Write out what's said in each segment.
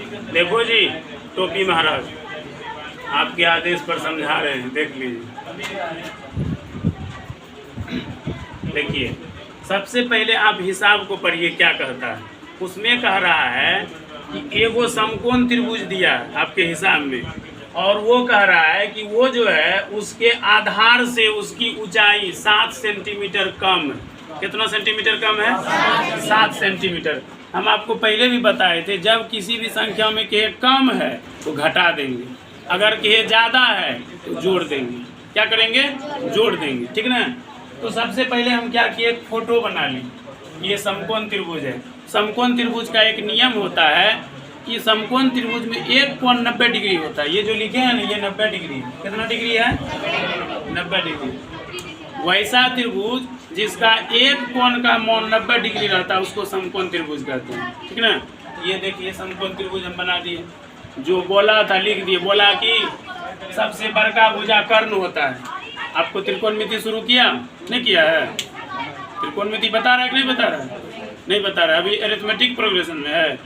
देखो जी टोपी महाराज आपके आदेश पर समझा रहे हैं, देख लीजिए। देखिए सबसे पहले आप हिसाब को पढ़िए क्या कहता है। उसमें कह रहा है कि एगो समकोण त्रिभुज दिया है आपके हिसाब में, और वो कह रहा है कि वो जो है उसके आधार से उसकी ऊंचाई 7 सेंटीमीटर कम है। कितना सेंटीमीटर कम है? 7 सेंटीमीटर। हम आपको पहले भी बताए थे, जब किसी भी संख्या में के कम है तो घटा देंगे, अगर के ज़्यादा है तो जोड़ देंगे। क्या करेंगे? जोड़ देंगे, ठीक ना। तो सबसे पहले हम क्या किए, एक फोटो बना ली। ये समकोण त्रिभुज है। समकोण त्रिभुज का एक नियम होता है कि समकोण त्रिभुज में एक कोण 90 डिग्री होता है। ये जो लिखे हैं ना, ये 90 डिग्री। कितना डिग्री है? 90 डिग्री। वैसा त्रिभुज जिसका एक कोण का मान 90 डिग्री रहता है उसको समकोण त्रिभुज कहते हैं, ठीक ना। ये देखिए समकोण त्रिभुज हम बना दिए। जो बोला था लिख दिए। बोला कि सबसे बड़का भुजा कर्ण होता है। आपको त्रिकोणमिति शुरू किया? नहीं किया है? त्रिकोणमिति बता रहा है कि नहीं बता रहा है? नहीं बता रहा है, अभी अरिथमेटिक प्रोग्रेशन में है।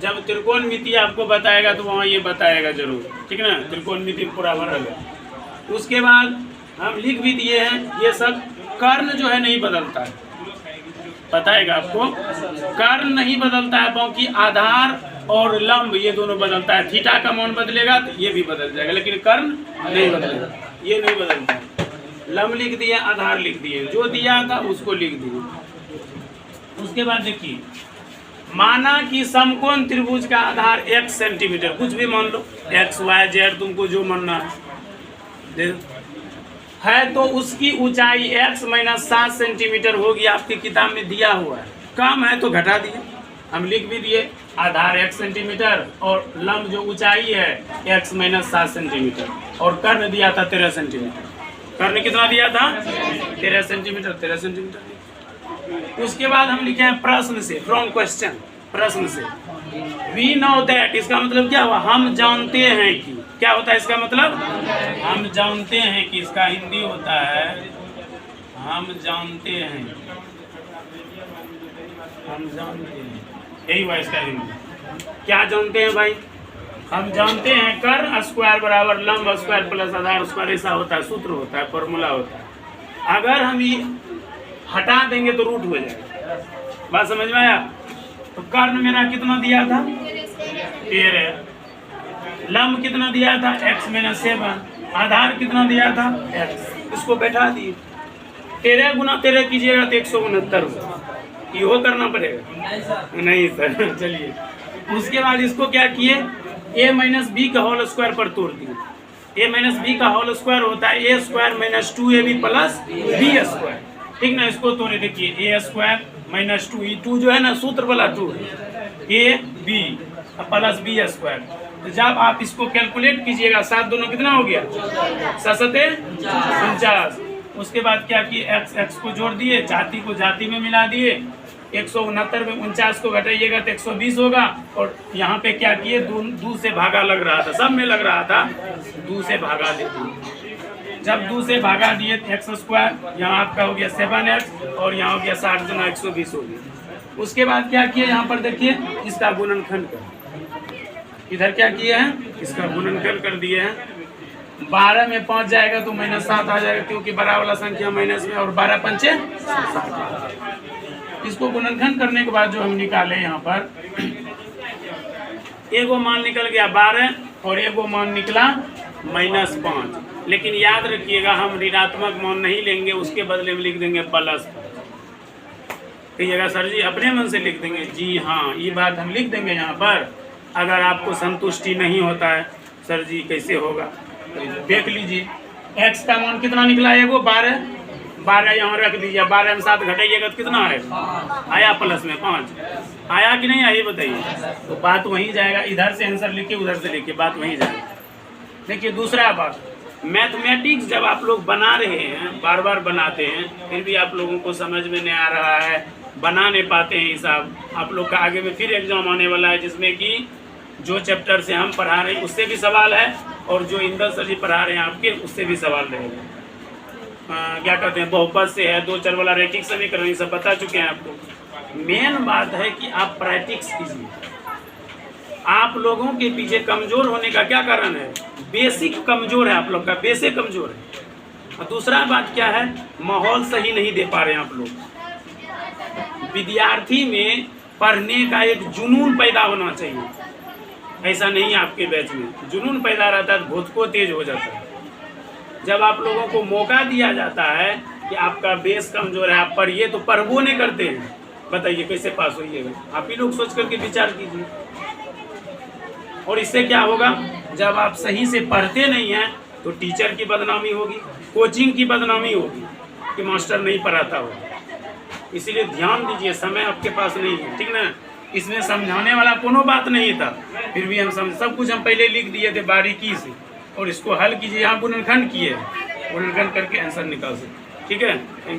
जब त्रिकोणमिति आपको बताएगा तो वहाँ ये बताएगा जरूर, ठीक ना। त्रिकोणमिति पूरा भरल है। उसके बाद हम लिख भी दिए हैं। ये सब कर्ण जो है नहीं बदलता है, बताएगा आपको। कर्ण नहीं बदलता है, बाकी आधार और लंब ये दोनों बदलता है। थीटा का मान बदलेगा तो ये भी बदल जाएगा, लेकिन कर्ण नहीं बदलेगा, ये नहीं बदलता है। लंब लिख दिए, आधार लिख दिए, जो दिया था उसको लिख दिए। उसके बाद देखिए, माना कि समकोण त्रिभुज का आधार 1 सेंटीमीटर, कुछ भी मान लो, x y z तुमको जो मानना है, तो उसकी ऊंचाई x - 7 सेंटीमीटर होगी। आपकी किताब में दिया हुआ है। कम है तो घटा दिए, हम लिख भी दिए। आधार 1 सेंटीमीटर और लंब जो ऊंचाई है x - 7 सेंटीमीटर, और कर्ण दिया था 13 सेंटीमीटर। कर्ण कितना दिया था? 13 सेंटीमीटर। 13 सेंटीमीटर। उसके बाद हम लिखे हैं प्रश्न से, फ्रॉम क्वेश्चन, प्रश्न से। वी नो दैट, इसका मतलब क्या हुआ? हम जानते हैं कि। क्या होता है इसका मतलब? हम जानते हैं कि। इसका हिंदी होता है हम जानते हैं, हम जानते हैं, यही हुआ इसका हिंदी। क्या जानते हैं भाई? हम जानते हैं कर्ण स्क्वायर बराबर लंब स्क्वायर प्लस आधार स्क्वायर, ऐसा होता है, सूत्र होता है, फॉर्मूला होता है। अगर हम ये हटा देंगे तो रूट हो जाएगा। बात समझ में आया? तो कर्ण मेरा कितना दिया था? 13। लंब कितना दिया था? x - 7। आधार कितना दिया था? x। इसको बैठा दिए। 13 गुना 13 कीजिएगा तो 169 होगा। ये करना पड़ेगा? नहीं सर। चलिए, उसके बाद इसको क्या किए, a - b का होल स्क्वायर पर तोड़ दिए। a - b का होल स्क्वायर होता है a square - 2ab plus b square, ठीक ना। इसको तोड़े, देखिए a स्क्वायर - 2, ये 2 जो है ना सूत्र वाला 2, a b plus b square. तो जब आप इसको कैलकुलेट कीजिएगा, 7 दोनों कितना हो गया? 7 × 49। उसके बाद क्या किए, x को जोड़ दिए, जाति को जाति में मिला दिए। 169 में 49 को घटाइएगा तो 120 होगा। और यहाँ पे क्या किए, 2 से भागा लग रहा था, सब में लग रहा था, 2 से भागा दे दिए। जब 2 से भागा दिए x स्क्वायर, यहाँ आपका हो गया 7x, और यहाँ हो गया 60 × 120 हो गया। उसके बाद क्या किए, यहाँ पर देखिए इसका गुणनखंड कर, इधर क्या किए हैं, इसका गुणनखंड कर दिए हैं। 12 में 5 जाएगा तो -7 आ जाएगा, क्योंकि बड़ा वाला संख्या माइनस में, और 12 × 5 = 7। इसको गुणनखंड करने के बाद जो हम निकाले, यहाँ पर एगो मान निकल गया 12 और एगो मान निकला -5। लेकिन याद रखिएगा, हम ऋणात्मक मान नहीं लेंगे, उसके बदले में लिख देंगे प्लस। कहिएगा सर जी अपने मन से लिख देंगे? जी हाँ, ये बात हम लिख देंगे यहाँ पर। अगर आपको संतुष्टि नहीं होता है सर जी कैसे होगा, तो देख लीजिए। x का मान कितना निकला? एगो 12 यहाँ रख दीजिए। 12 में 7 घटाइएगा तो कितना आएगा? आया प्लस में 5। आया कि नहीं आया बताइए? तो बात वहीं जाएगा। इधर से आंसर लिखिए, उधर से लिखिए, बात वहीं जाएगा। देखिए दूसरा बात, मैथमेटिक्स जब आप लोग बना रहे हैं, बार बार बनाते हैं, फिर भी आप लोगों को समझ में नहीं आ रहा है, बना नहीं पाते हैं हिसाब, आप लोग का आगे में फिर एग्जाम आने वाला है, जिसमें कि जो चैप्टर से हम पढ़ा रहे हैं उससे भी सवाल है, और जो इंदर सर जी पढ़ा रहे हैं आपके, उससे भी सवाल रहेगा। क्या कहते हैं, बहुपद से है, 2 चर वाला रैखिक समीकरण, ये सब बता चुके हैं आपको। मेन बात है कि आप प्रैक्टिस कीजिए। आप आप लोगों के पीछे कमज़ोर होने का क्या कारण है? बेसिक कमज़ोर है, आप लोग का बेसिक कमज़ोर है। और दूसरा बात क्या है, माहौल सही नहीं दे पा रहे हैं आप लोग। विद्यार्थी में पढ़ने का एक जुनून पैदा होना चाहिए, ऐसा नहीं है आपके बैच में। जुनून पैदा रहता है, भूत को तेज हो जाता है। जब आप लोगों को मौका दिया जाता है कि आपका बेस कमज़ोर है, आप पढ़िए, तो पढ़बो नहीं करते हैं। बताइए कैसे पास होइएगा? आप ही लोग सोच करके विचार कीजिए। और इससे क्या होगा, जब आप सही से पढ़ते नहीं हैं तो टीचर की बदनामी होगी, कोचिंग की बदनामी होगी कि मास्टर नहीं पढ़ाता हो। इसीलिए ध्यान दीजिए, समय आपके पास नहीं है, ठीक ना। इसमें समझाने वाला कोनो बात नहीं था, फिर भी हम सब कुछ हम पहले लिख दिए थे बारीकी से, और इसको हल कीजिए। यहाँ गुणनखंड किए, गुणनखंड करके आंसर निकाल सकते, ठीक है।